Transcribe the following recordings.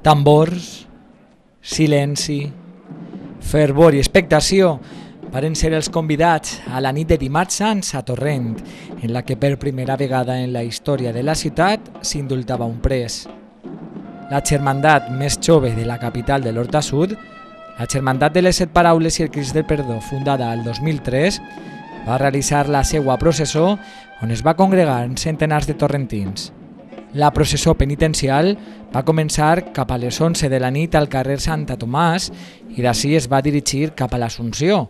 Tambors, silenci, fervor i expectació varen ser els convidats a la nit de Dimarts Sants a Torrent, en la que per primera vegada en la història de la ciutat s'indultava un pres. La germandat més jove de la capital de l'Horta Sud, la Germandat de les Set Paraules i el Crist del Perdó, fundada el 2003, va realitzar la seva processó on es va congregar centenars de torrentins. La processó penitencial va començar cap a les 11 de la nit al carrer Santa Tomàs i d'ací es va dirigir cap a l'Assumpció,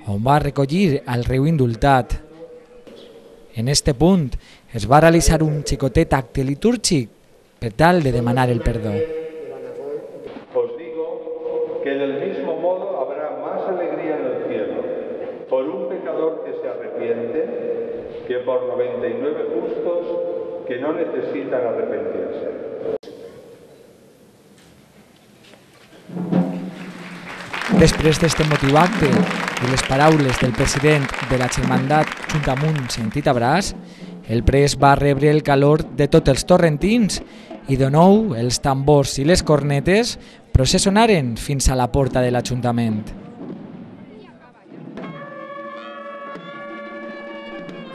on va recollir el riu indultat. En este punt es va realitzar un xicotet acte litúrgic per tal de demanar el perdó. Os digo que del mismo modo habrá más alegría en el cielo por un pecador que se arrepiente que por 99 justos que no necesitan arrepentirse. Després d'este emotiu acte i les paraules del president de la Germandat Juntamunt sentit a braç, el pres va rebre el calor de tots els torrentins i de nou els tambors i les cornetes processonaren fins a la porta de l'Ajuntament.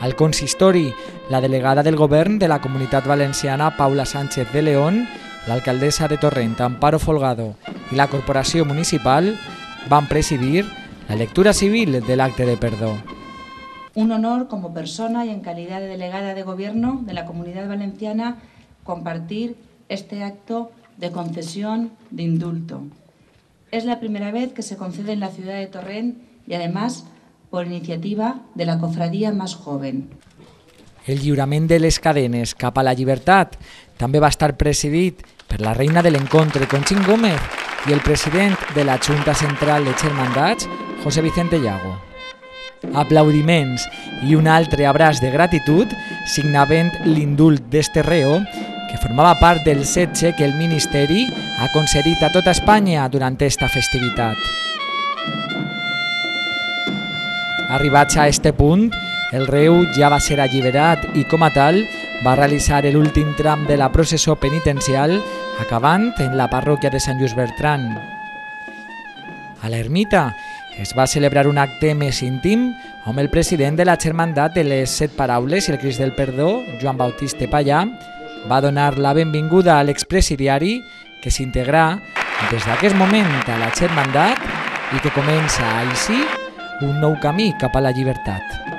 Al consistori, la delegada del govern de la Comunitat Valenciana, Paula Sánchez de León, l'alcaldessa de Torrent, Amparo Folgado, i la corporació municipal van presidir la lectura civil de l'acte de perdó. Un honor como persona y en calidad de delegada de gobierno de la Comunidad Valenciana compartir este acto de concesión de indulto. Es la primera vez que se concede en la ciudad de Torrent y además por iniciativa de la cofradía más joven. El lliurament de les cadenes cap a la llibertat també va estar presidit per la reina de l'encontre, Conxín Gómez, i el president de la Junta Central de Germandats, José Vicente Llago. Aplaudiments i un altre abraç de gratitud signaven l'indult d'este reo, que formava part del setge que el Ministeri ha concedit a tota Espanya durant esta festivitat. Arribats a este punt, el reu ja va ser alliberat i, com a tal, va realitzar l'últim tram de la processó penitencial, acabant en la parròquia de Sant Lluís Bertran. A l'ermita es va celebrar un acte més íntim on el president de la Germandat de les Set Paraules i el Crist del Perdó, Joan Bautista Pallà, va donar la benvinguda a l'expresidiari que s'integrà des d'aquest moment a la Germandat i que comença així un nou camí cap a la llibertat.